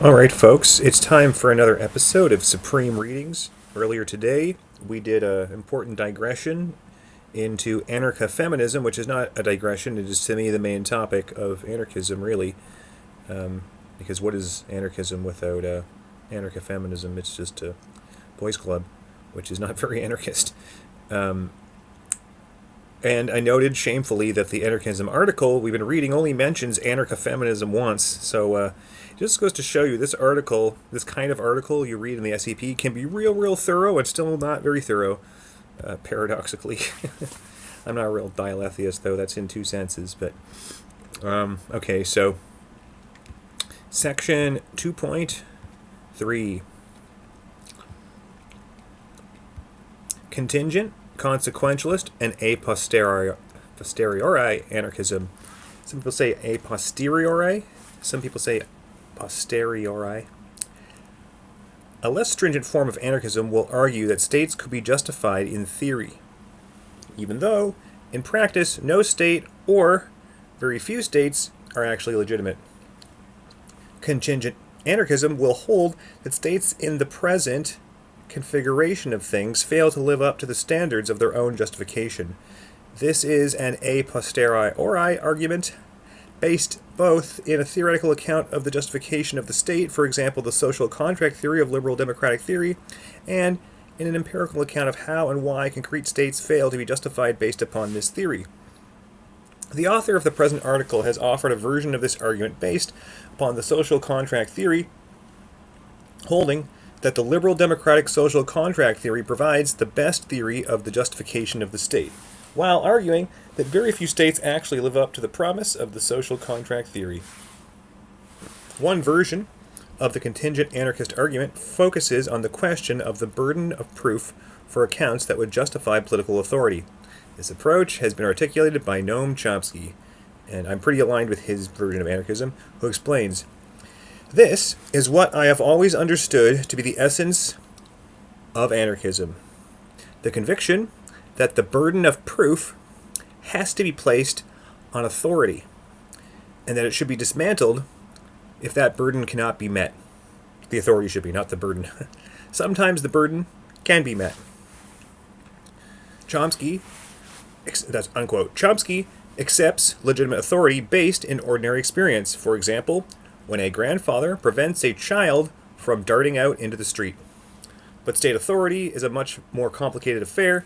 Alright folks, it's time for another episode of SEPreme Readings. Earlier today we did an important digression into anarcho-feminism, which is not a digression, it is to me the main topic of anarchism really. Because what is anarchism without anarcho-feminism? It's just a boys club, which is not very anarchist. And I noted shamefully that the anarchism article we've been reading only mentions anarcho-feminism once, so it just goes to show you this article, this kind of article you read in the SEP can be real thorough and still not very thorough, paradoxically. I'm not a real dialetheist, though, that's in two senses, but okay, so section 2.3 Contingent, Consequentialist, and a posteriori anarchism. Some people say a posteriori, some people say posteriori. A less stringent form of anarchism will argue that states could be justified in theory, even though, in practice, no state or very few states are actually legitimate. Contingent anarchism will hold that states in the present configuration of things fail to live up to the standards of their own justification. This is an a posteriori argument based both in a theoretical account of the justification of the state, for example, the social contract theory of liberal democratic theory, and in an empirical account of how and why concrete states fail to be justified based upon this theory. The author of the present article has offered a version of this argument based upon the social contract theory, holding that the liberal democratic social contract theory provides the best theory of the justification of the state, while arguing that very few states actually live up to the promise of the social contract theory. One version of the contingent anarchist argument focuses on the question of the burden of proof for accounts that would justify political authority. This approach has been articulated by Noam Chomsky, and I'm pretty aligned with his version of anarchism, who explains, "This is what I have always understood to be the essence of anarchism. The conviction that the burden of proof has to be placed on authority, and that it should be dismantled if that burden cannot be met." The authority should be, not the burden. Sometimes the burden can be met. Chomsky, that's unquote, Chomsky accepts legitimate authority based in ordinary experience. For example, when a grandfather prevents a child from darting out into the street. But state authority is a much more complicated affair.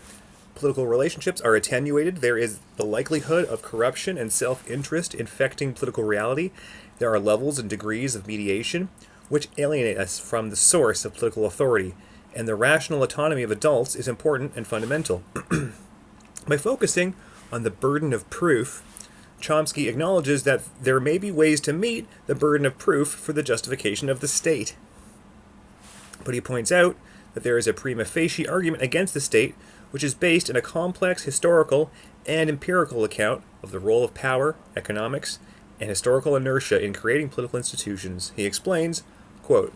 Political relationships are attenuated. There is the likelihood of corruption and self-interest infecting political reality. There are levels and degrees of mediation which alienate us from the source of political authority, and the rational autonomy of adults is important and fundamental. By focusing on the burden of proof, Chomsky acknowledges that there may be ways to meet the burden of proof for the justification of the state. But he points out that there is a prima facie argument against the state, which is based in a complex historical and empirical account of the role of power, economics, and historical inertia in creating political institutions. He explains, quote,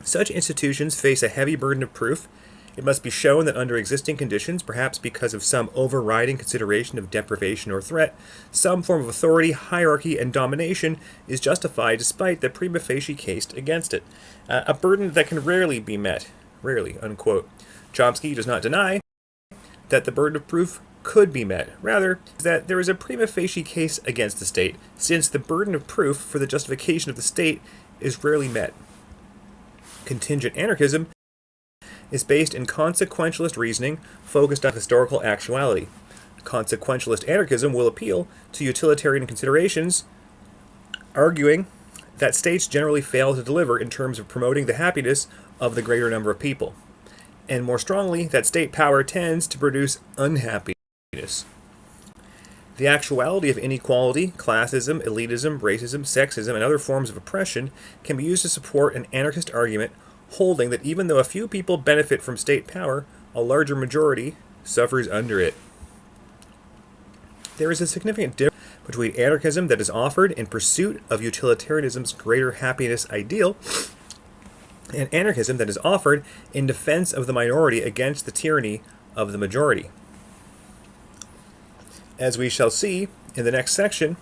"Such institutions face a heavy burden of proof. It must be shown that under existing conditions, perhaps because of some overriding consideration of deprivation or threat, some form of authority, hierarchy, and domination is justified despite the prima facie case against it. A burden that can rarely be met." Rarely, unquote. Chomsky does not deny that the burden of proof could be met. Rather, that there is a prima facie case against the state, since the burden of proof for the justification of the state is rarely met. Contingent anarchism is based in consequentialist reasoning focused on historical actuality. Consequentialist anarchism will appeal to utilitarian considerations, arguing that states generally fail to deliver in terms of promoting the happiness of the greater number of people, and more strongly that state power tends to produce unhappiness. The actuality of inequality, classism, elitism, racism, sexism, and other forms of oppression can be used to support an anarchist argument holding that even though a few people benefit from state power, a larger majority suffers under it. There is a significant difference between anarchism that is offered in pursuit of utilitarianism's greater happiness ideal and anarchism that is offered in defense of the minority against the tyranny of the majority. As we shall see in the next section,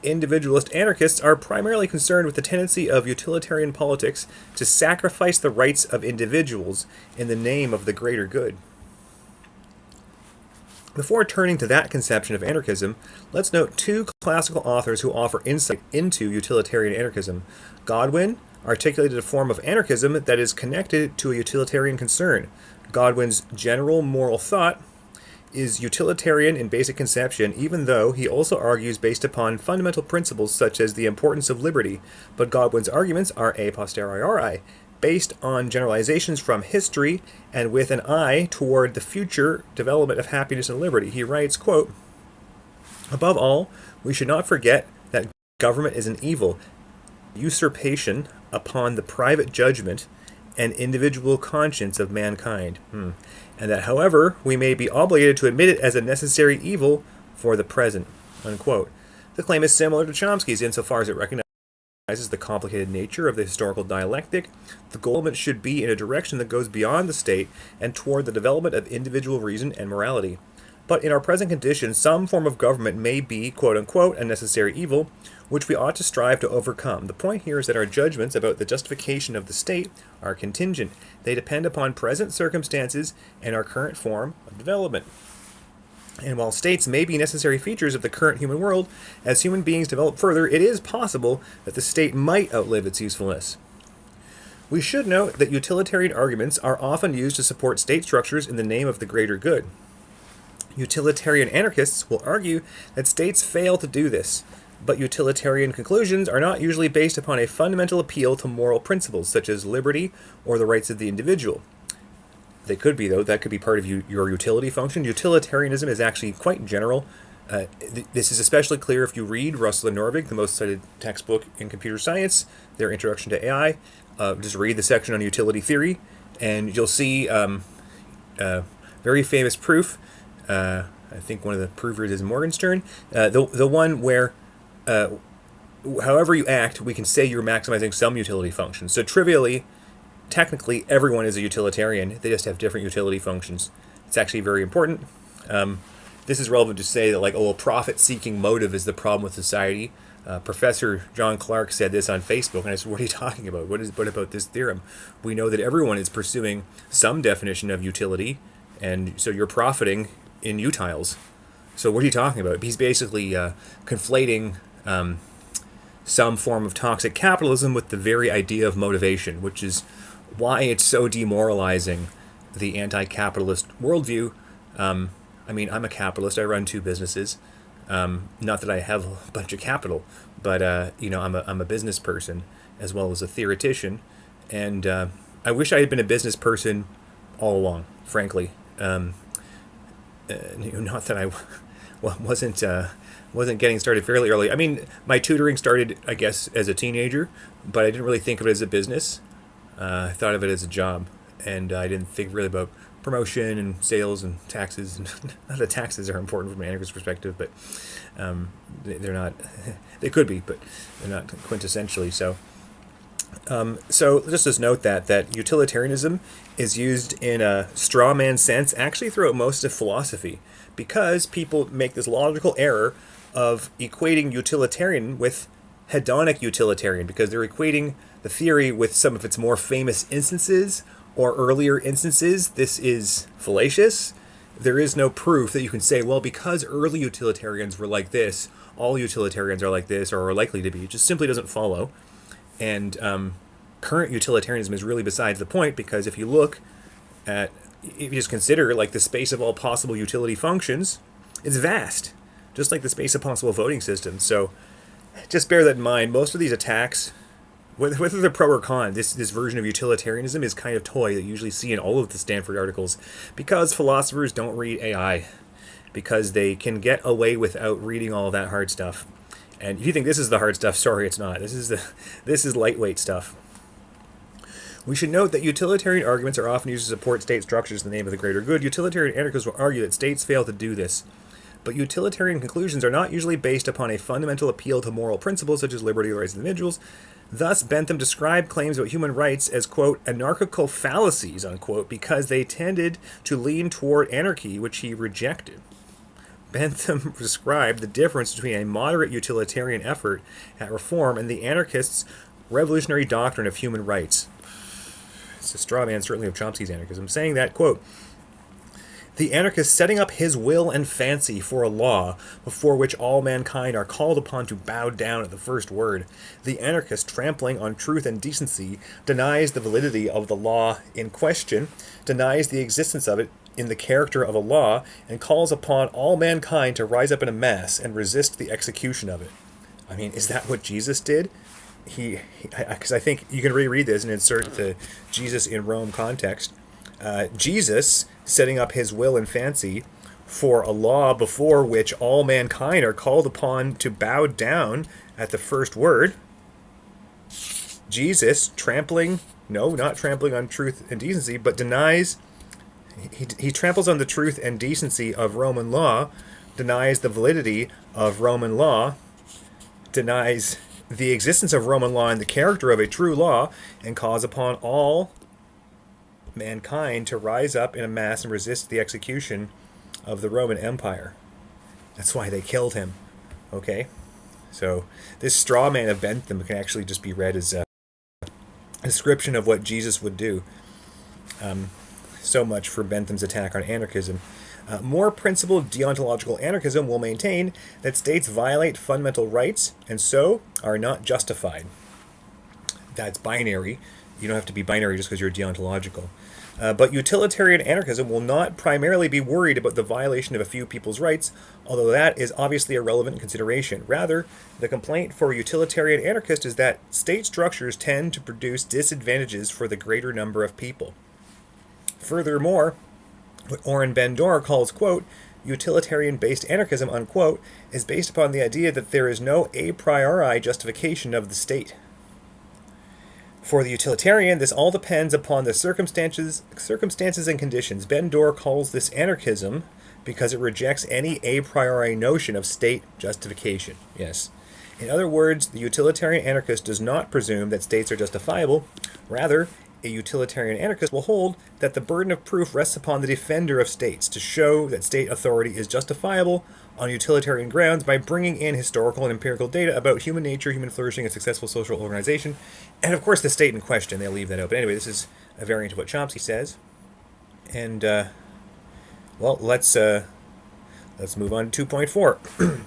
Individualist anarchists are primarily concerned with the tendency of utilitarian politics to sacrifice the rights of individuals in the name of the greater good. Before turning to that conception of anarchism, let's note two classical authors who offer insight into utilitarian anarchism. Godwin articulated a form of anarchism that is connected to a utilitarian concern. Godwin's general moral thought is utilitarian in basic conception, even though he also argues based upon fundamental principles such as the importance of liberty. But Godwin's arguments are a posteriori, based on generalizations from history and with an eye toward the future development of happiness and liberty. He writes, quote, "Above all, we should not forget that government is an evil, usurpation upon the private judgment and individual conscience of mankind, and that, however, we may be obligated to admit it as a necessary evil for the present," unquote. The claim is similar to Chomsky's insofar as it recognizes the complicated nature of the historical dialectic. The goal should be in a direction that goes beyond the state and toward the development of individual reason and morality. But in our present conditions, some form of government may be, quote-unquote, a necessary evil, which we ought to strive to overcome. The point here is that our judgments about the justification of the state are contingent. They depend upon present circumstances and our current form of development. And while states may be necessary features of the current human world, as human beings develop further, it is possible that the state might outlive its usefulness. We should note that utilitarian arguments are often used to support state structures in the name of the greater good. Utilitarian anarchists will argue that states fail to do this, but utilitarian conclusions are not usually based upon a fundamental appeal to moral principles such as liberty or the rights of the individual. They could be, though. That could be part of your utility function. Utilitarianism is actually quite general. This is especially clear if you read Russell and Norvig, the most cited textbook in computer science, their introduction to AI. Just read the section on utility theory, and you'll see very famous proof. I think one of the provers is Morgenstern. The one where, however you act, we can say you're maximizing some utility function. So trivially, technically, everyone is a utilitarian. They just have different utility functions. It's actually very important. This is relevant to say that, like, a profit-seeking motive is the problem with society. Professor John Clark said this on Facebook, and I said, "What are you talking about? What about this theorem? We know that everyone is pursuing some definition of utility, and so you're profiting in utiles. So what are you talking about?" He's basically conflating some form of toxic capitalism with the very idea of motivation, which is why it's so demoralizing, the anti-capitalist worldview. I mean, I'm a capitalist. I run two businesses. Not that I have a bunch of capital, but I'm a business person as well as a theoretician, and I wish I had been a business person all along, frankly. Not that I wasn't getting started fairly early. I mean, my tutoring started, I guess, as a teenager, but I didn't really think of it as a business. I thought of it as a job, and I didn't think really about promotion and sales and taxes. And not that taxes are important from an anarchist perspective, but they're not. They could be, but they're not quintessentially so. So just as note that utilitarianism is used in a straw man sense actually throughout most of philosophy, because people make this logical error of equating utilitarian with hedonic utilitarian, because they're equating the theory with some of its more famous instances or earlier instances. This is fallacious. There is no proof that you can say, well, because early utilitarians were like this, all utilitarians are like this or are likely to be. It just simply doesn't follow. And current utilitarianism is really besides the point, because if you look at, if you just consider like the space of all possible utility functions, it's vast, just like the space of possible voting systems. So just bear that in mind. Most of these attacks, whether they're pro or con, this version of utilitarianism is kind of toy that you usually see in all of the Stanford articles, because philosophers don't read AI, because they can get away without reading all of that hard stuff. And if you think this is the hard stuff, sorry, it's not. This is lightweight stuff. We should note that utilitarian arguments are often used to support state structures in the name of the greater good. Utilitarian anarchists will argue that states fail to do this. But utilitarian conclusions are not usually based upon a fundamental appeal to moral principles such as liberty or rights of individuals. Thus, Bentham described claims about human rights as, quote, anarchical fallacies, unquote, because they tended to lean toward anarchy, which he rejected. Bentham described the difference between a moderate utilitarian effort at reform and the anarchists' revolutionary doctrine of human rights. It's a straw man, certainly, of Chomsky's anarchism, saying that, quote, the anarchist setting up his will and fancy for a law before which all mankind are called upon to bow down at the first word. The anarchist trampling on truth and decency denies the validity of the law in question, denies the existence of it in the character of a law, and calls upon all mankind to rise up in a mass and resist the execution of it. I mean, is that what Jesus did? Because I think you can reread this and insert the Jesus in Rome context. Jesus setting up his will and fancy for a law before which all mankind are called upon to bow down at the first word. Jesus not trampling on truth and decency, but denies, he tramples on the truth and decency of Roman law, denies the validity of Roman law, denies the existence of Roman law and the character of a true law, and calls upon all mankind to rise up in a mass and resist the execution of the Roman Empire. That's why they killed him. Okay? So this straw man of Bentham can actually just be read as a description of what Jesus would do. So much for Bentham's attack on anarchism. More principled deontological anarchism will maintain that states violate fundamental rights and so are not justified. That's binary. You don't have to be binary just because you're deontological. But utilitarian anarchism will not primarily be worried about the violation of a few people's rights, although that is obviously a relevant consideration. Rather, the complaint for a utilitarian anarchist is that state structures tend to produce disadvantages for the greater number of people. Furthermore, what Oren Ben-Dor calls, quote, utilitarian-based anarchism, unquote, is based upon the idea that there is no a priori justification of the state. For the utilitarian, this all depends upon the circumstances and conditions. Ben-Dor calls this anarchism because it rejects any a priori notion of state justification. Yes. In other words, the utilitarian anarchist does not presume that states are justifiable. Rather, a utilitarian anarchist will hold that the burden of proof rests upon the defender of states to show that state authority is justifiable on utilitarian grounds by bringing in historical and empirical data about human nature, human flourishing, and successful social organization, and of course the state in question. They leave that open. Anyway, this is a variant of what Chomsky says, and well, let's move on to 2.4.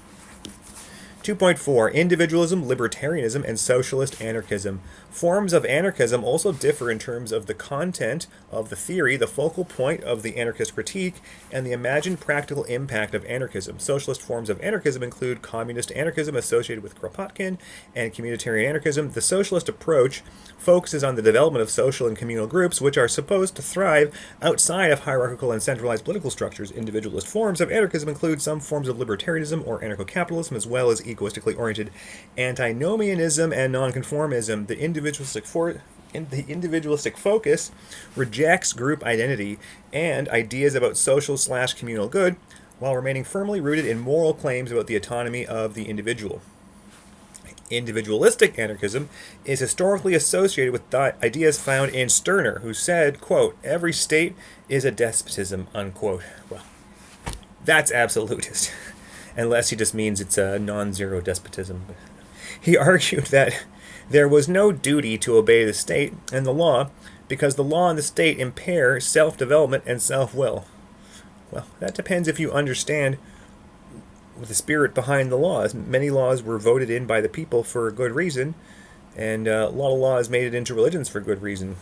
2.4. Individualism, libertarianism, and socialist anarchism. Forms of anarchism also differ in terms of the content of the theory, the focal point of the anarchist critique, and the imagined practical impact of anarchism. Socialist forms of anarchism include communist anarchism associated with Kropotkin and communitarian anarchism. The socialist approach focuses on the development of social and communal groups which are supposed to thrive outside of hierarchical and centralized political structures. Individualist forms of anarchism include some forms of libertarianism or anarcho-capitalism, as well as egoistically oriented antinomianism and nonconformism. The individualistic focus rejects group identity and ideas about social/communal good, while remaining firmly rooted in moral claims about the autonomy of the individual. Individualistic anarchism is historically associated with ideas found in Stirner, who said, quote, every state is a despotism, unquote. Well, that's absolutist, unless he just means it's a non-zero despotism. He argued that there was no duty to obey the state and the law because the law and the state impair self-development and self-will. Well, that depends if you understand the spirit behind the laws. Many laws were voted in by the people for a good reason, and a lot of laws made it into religions for good reason.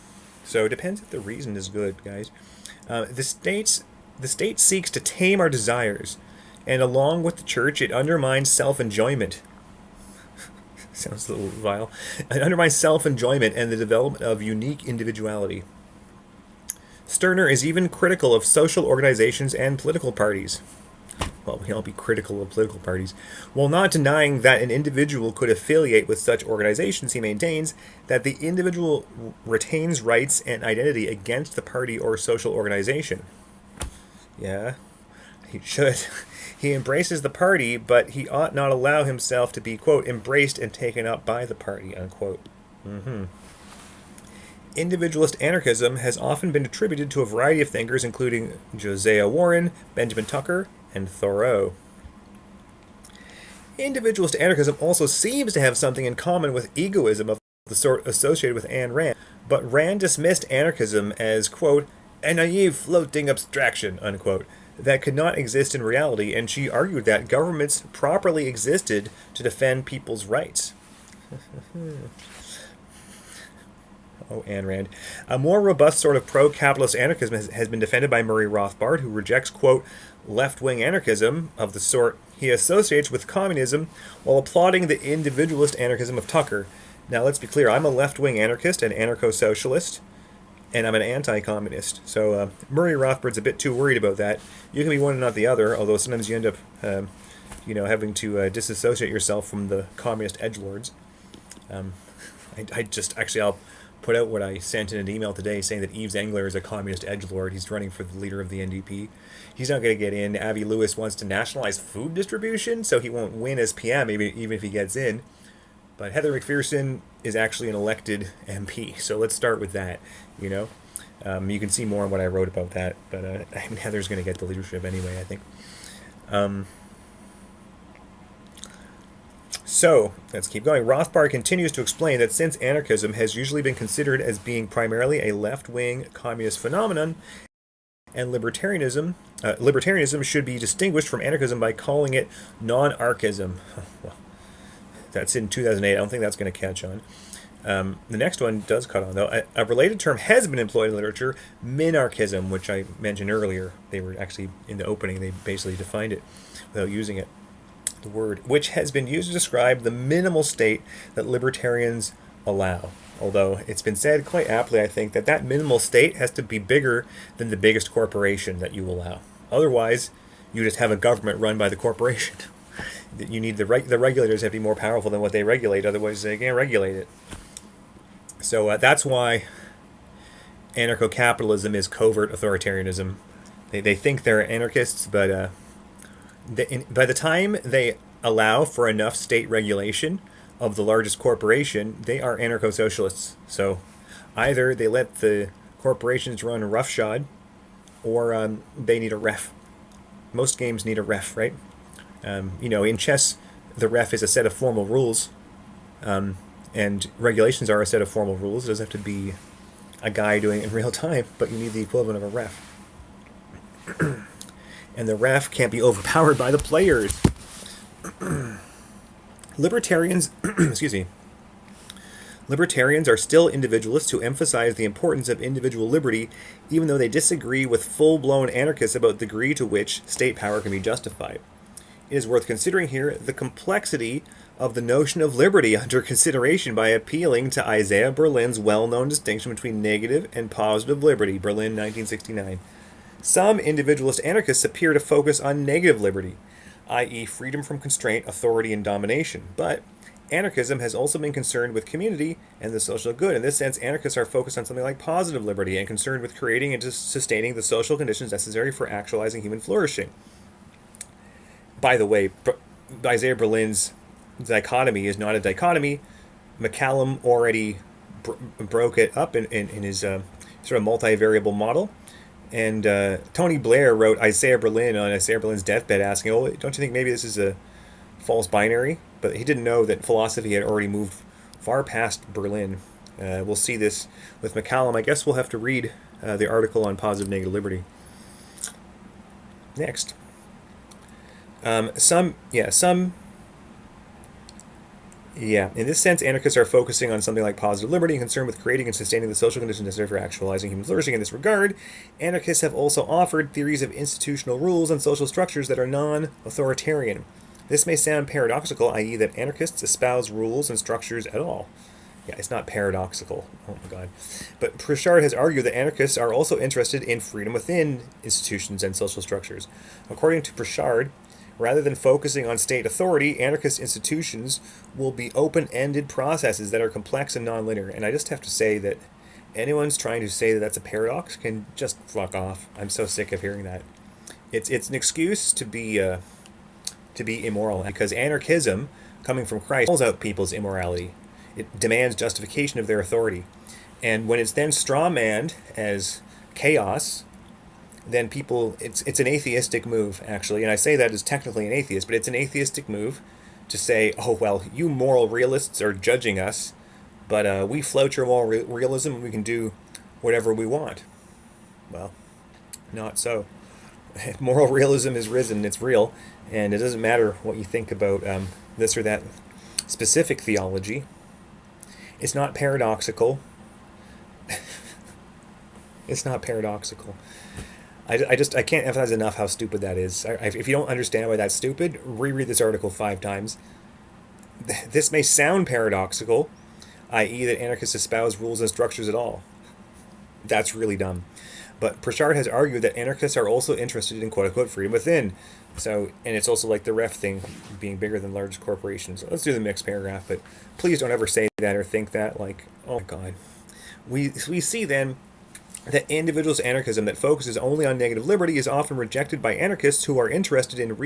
So it depends if the reason is good, guys. The state seeks to tame our desires, and along with the church, it undermines self-enjoyment. Sounds a little vile. It undermines self-enjoyment and the development of unique individuality. Stirner is even critical of social organizations and political parties. Well, we all be critical of political parties. While not denying that an individual could affiliate with such organizations, he maintains that the individual retains rights and identity against the party or social organization. Yeah, he should. He embraces the party, but he ought not allow himself to be, quote, embraced and taken up by the party, unquote. Individualist anarchism has often been attributed to a variety of thinkers, including Josiah Warren, Benjamin Tucker, and Thoreau. Individualist anarchism also seems to have something in common with egoism of the sort associated with Ayn Rand, but Rand dismissed anarchism as, quote, a naive floating abstraction, unquote, that could not exist in reality, and she argued that governments properly existed to defend people's rights. Oh, Ayn Rand. A more robust sort of pro-capitalist anarchism has been defended by Murray Rothbard, who rejects, quote, left-wing anarchism of the sort he associates with communism while applauding the individualist anarchism of Tucker. Now, let's be clear, I'm a left-wing anarchist, an anarcho-socialist, and I'm an anti-communist. So Murray Rothbard's a bit too worried about that. You can be one and not the other, although sometimes you end up, having to disassociate yourself from the communist edgelords. I'll put out what I sent in an email today saying that Yves Engler is a communist edgelord. He's running for the leader of the NDP. He's not going to get in. Avi Lewis wants to nationalize food distribution, so he won't win as PM even if he gets in. But Heather McPherson is actually an elected MP, so let's start with that. You can see more on what I wrote about that, but Heather's going to get the leadership anyway, I think. So, let's keep going. Rothbard continues to explain that since anarchism has usually been considered as being primarily a left-wing communist phenomenon, and libertarianism should be distinguished from anarchism by calling it non-archism. Well, that's in 2008. I don't think that's going to catch on. The next one does cut on, though. A related term has been employed in literature, minarchism, which I mentioned earlier. They were actually, in the opening, they basically defined it without using it. The word, which has been used to describe the minimal state that libertarians allow. Although it's been said quite aptly, I think, that minimal state has to be bigger than the biggest corporation that you allow. Otherwise, you just have a government run by the corporation. You need the regulators have to be more powerful than what they regulate, otherwise they can't regulate it. So that's why anarcho-capitalism is covert authoritarianism. They think they're anarchists, but by the time they allow for enough state regulation of the largest corporation, they are anarcho-socialists. So either they let the corporations run roughshod, or they need a ref. Most games need a ref, right? In chess, the ref is a set of formal rules, and regulations are a set of formal rules. It doesn't have to be a guy doing it in real time, but you need the equivalent of a ref. And the ref can't be overpowered by the players. Libertarians, Libertarians are still individualists who emphasize the importance of individual liberty, even though they disagree with full-blown anarchists about the degree to which state power can be justified. It is worth considering here the complexity of the notion of liberty under consideration by appealing to Isaiah Berlin's well-known distinction between negative and positive liberty, Berlin, 1969. Some individualist anarchists appear to focus on negative liberty, i.e. freedom from constraint, authority, and domination. But anarchism has also been concerned with community and the social good. In this sense, anarchists are focused on something like positive liberty and concerned with creating and sustaining the social conditions necessary for actualizing human flourishing. By the way, Isaiah Berlin's dichotomy is not a dichotomy. McCallum already broke it up in his sort of multivariable model. And Tony Blair wrote Isaiah Berlin on Isaiah Berlin's deathbed asking, don't you think maybe this is a false binary? But he didn't know that philosophy had already moved far past Berlin. We'll see this with McCallum. I guess we'll have to read the article on positive negative liberty. Next. In this sense, anarchists are focusing on something like positive liberty and concerned with creating and sustaining the social conditions necessary for actualizing human flourishing. In this regard, anarchists have also offered theories of institutional rules and social structures that are non-authoritarian. This may sound paradoxical, i.e. that anarchists espouse rules and structures at all. Yeah, it's not paradoxical. Oh my God. But Prichard has argued that anarchists are also interested in freedom within institutions and social structures. According to Prichard, rather than focusing on state authority, anarchist institutions will be open-ended processes that are complex and nonlinear. And I just have to say that anyone's trying to say that that's a paradox can just fuck off. I'm so sick of hearing that. It's an excuse to be immoral, because anarchism, coming from Christ, calls out people's immorality. It demands justification of their authority. And when it's then strawmanned as chaos, then people, it's an atheistic move, actually. And I say that as technically an atheist, but it's an atheistic move to say, oh, well, you moral realists are judging us, but we float your moral realism and we can do whatever we want. Well, not so. Moral realism is risen, it's real, and it doesn't matter what you think about this or that specific theology. It's not paradoxical. It's not paradoxical. I can't emphasize enough how stupid that is. If you don't understand why that's stupid, reread this article 5 times. This may sound paradoxical, i.e., that anarchists espouse rules and structures at all. That's really dumb. But Pritchard has argued that anarchists are also interested in quote-unquote freedom within. So, and it's also like the ref thing being bigger than large corporations. Let's do the mixed paragraph, but please don't ever say that or think that, like, oh my god. We see then that individualist anarchism that focuses only on negative liberty is often rejected by anarchists who are interested in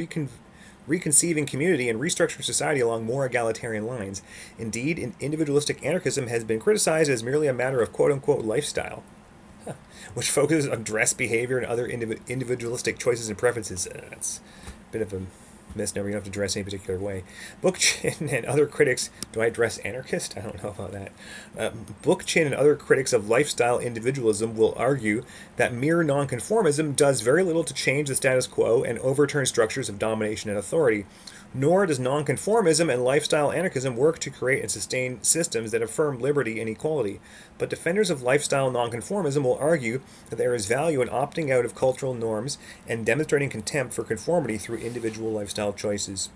reconceiving community and restructuring society along more egalitarian lines. Indeed, individualistic anarchism has been criticized as merely a matter of quote-unquote lifestyle, which focuses on dress, behavior, and other individualistic choices and preferences. That's a bit of a misnomer. You don't have to dress any particular way. Bookchin and other critics... Do I dress anarchist? I don't know about that. Bookchin and other critics of lifestyle individualism will argue that mere nonconformism does very little to change the status quo and overturn structures of domination and authority. Nor does nonconformism and lifestyle anarchism work to create and sustain systems that affirm liberty and equality. But defenders of lifestyle nonconformism will argue that there is value in opting out of cultural norms and demonstrating contempt for conformity through individual lifestyle choices.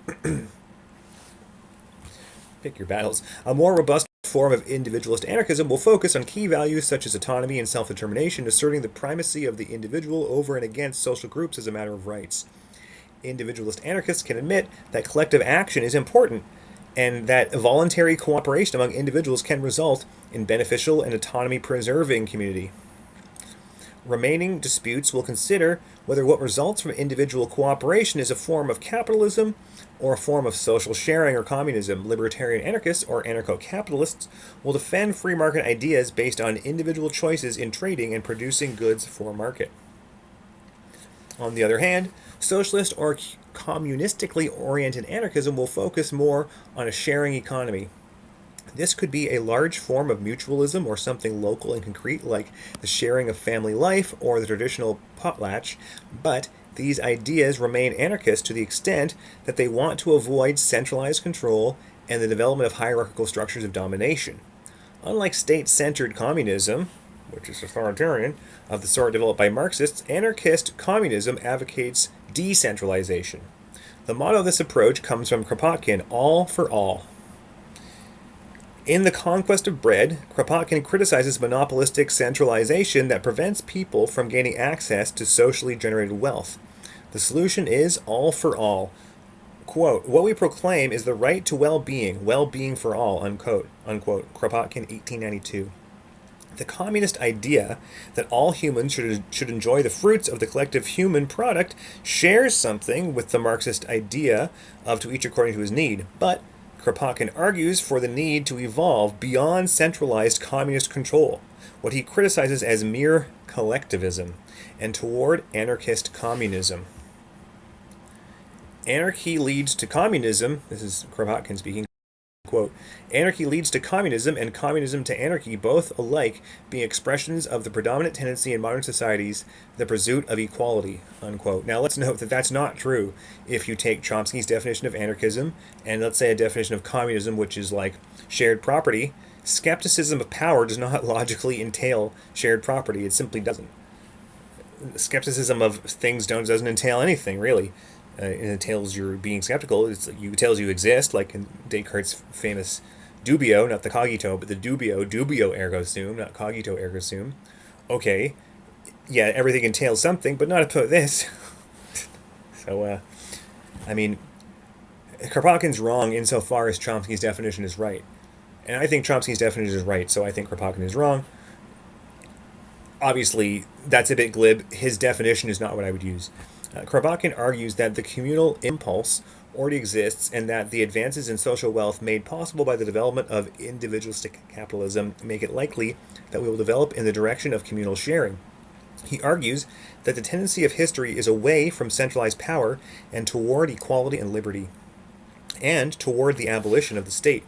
Pick your battles. A more robust form of individualist anarchism will focus on key values such as autonomy and self-determination, asserting the primacy of the individual over and against social groups as a matter of rights. Individualist anarchists can admit that collective action is important and that voluntary cooperation among individuals can result in beneficial and autonomy-preserving community. Remaining disputes will consider whether what results from individual cooperation is a form of capitalism or a form of social sharing or communism. Libertarian anarchists or anarcho-capitalists will defend free market ideas based on individual choices in trading and producing goods for market. On the other hand, socialist or communistically oriented anarchism will focus more on a sharing economy. This could be a large form of mutualism or something local and concrete like the sharing of family life or the traditional potlatch, but these ideas remain anarchist to the extent that they want to avoid centralized control and the development of hierarchical structures of domination. Unlike state-centered communism, which is authoritarian, of the sort developed by Marxists, anarchist communism advocates decentralization. The motto of this approach comes from Kropotkin, all for all. In The Conquest of Bread, Kropotkin criticizes monopolistic centralization that prevents people from gaining access to socially generated wealth. The solution is all for all. Quote, what we proclaim is the right to well-being for all, unquote, Kropotkin, 1892. The communist idea that all humans should enjoy the fruits of the collective human product shares something with the Marxist idea of to each according to his need, but Kropotkin argues for the need to evolve beyond centralized communist control, what he criticizes as mere collectivism, and toward anarchist communism. Anarchy leads to communism, this is Kropotkin speaking, quote, anarchy leads to communism and communism to anarchy, both alike being expressions of the predominant tendency in modern societies, the pursuit of equality, unquote. Now let's note that that's not true if you take Chomsky's definition of anarchism and let's say a definition of communism, which is like shared property. Skepticism of power does not logically entail shared property. It simply doesn't. Skepticism of things doesn't entail anything, really. It entails your being skeptical. It tells you exist, like in Descartes' famous dubio, not the cogito, but the dubio ergo sum, not cogito ergo sum. Okay, yeah, everything entails something, but not about this. So, I mean, Kropotkin's wrong insofar as Chomsky's definition is right. And I think Chomsky's definition is right, so I think Kropotkin is wrong. Obviously, that's a bit glib. His definition is not what I would use. Kropotkin argues that the communal impulse already exists and that the advances in social wealth made possible by the development of individualistic capitalism make it likely that we will develop in the direction of communal sharing. He argues that the tendency of history is away from centralized power and toward equality and liberty. and toward the abolition of the state.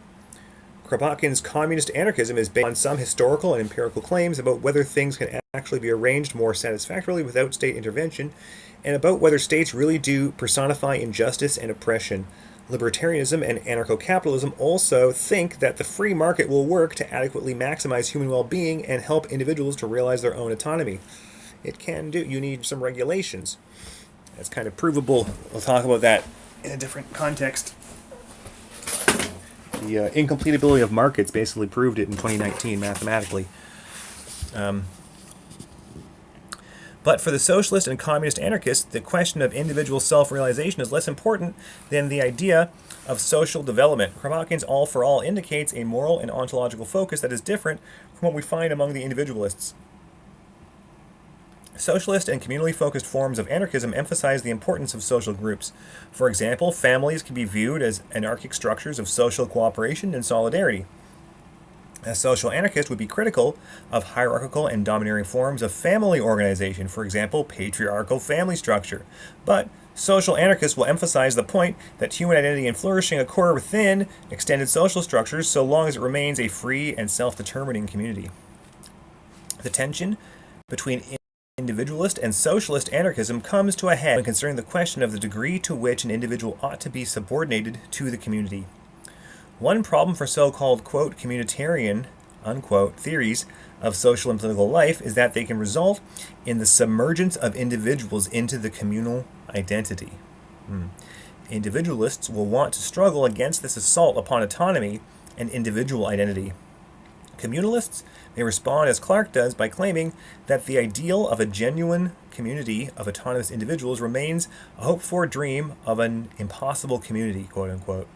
Kropotkin's communist anarchism is based on some historical and empirical claims about whether things can actually be arranged more satisfactorily without state intervention, and about whether states really do personify injustice and oppression. Libertarianism and anarcho-capitalism also think that the free market will work to adequately maximize human well-being and help individuals to realize their own autonomy. It can do. You need some regulations. That's kind of provable. We'll talk about that in a different context. The incompletability of markets basically proved it in 2019 mathematically. But for the socialist and communist anarchists, the question of individual self-realization is less important than the idea of social development. Kropotkin's all for all indicates a moral and ontological focus that is different from what we find among the individualists. Socialist and communally focused forms of anarchism emphasize the importance of social groups. For example, families can be viewed as anarchic structures of social cooperation and solidarity. A social anarchist would be critical of hierarchical and domineering forms of family organization, for example, patriarchal family structure. But social anarchists will emphasize the point that human identity and flourishing occur within extended social structures so long as it remains a free and self-determining community. The tension between individualist and socialist anarchism comes to a head when considering the question of the degree to which an individual ought to be subordinated to the community. One problem for so-called, quote, communitarian, unquote, theories of social and political life is that they can result in the submergence of individuals into the communal identity. Individualists will want to struggle against this assault upon autonomy and individual identity. Communalists may respond as Clark does by claiming that the ideal of a genuine community of autonomous individuals remains a hoped-for dream of an impossible community, quote-unquote.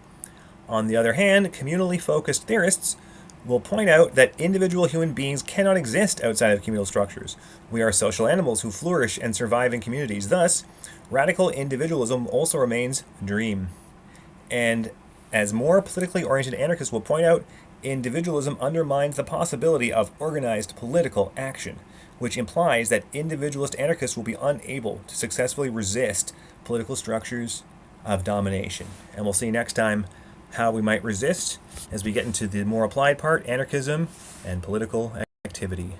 On the other hand, communally focused theorists will point out that individual human beings cannot exist outside of communal structures. We are social animals who flourish and survive in communities. Thus, radical individualism also remains a dream. And as more politically oriented anarchists will point out, individualism undermines the possibility of organized political action, which implies that individualist anarchists will be unable to successfully resist political structures of domination. And we'll see next time how we might resist as we get into the more applied part, anarchism and political activity.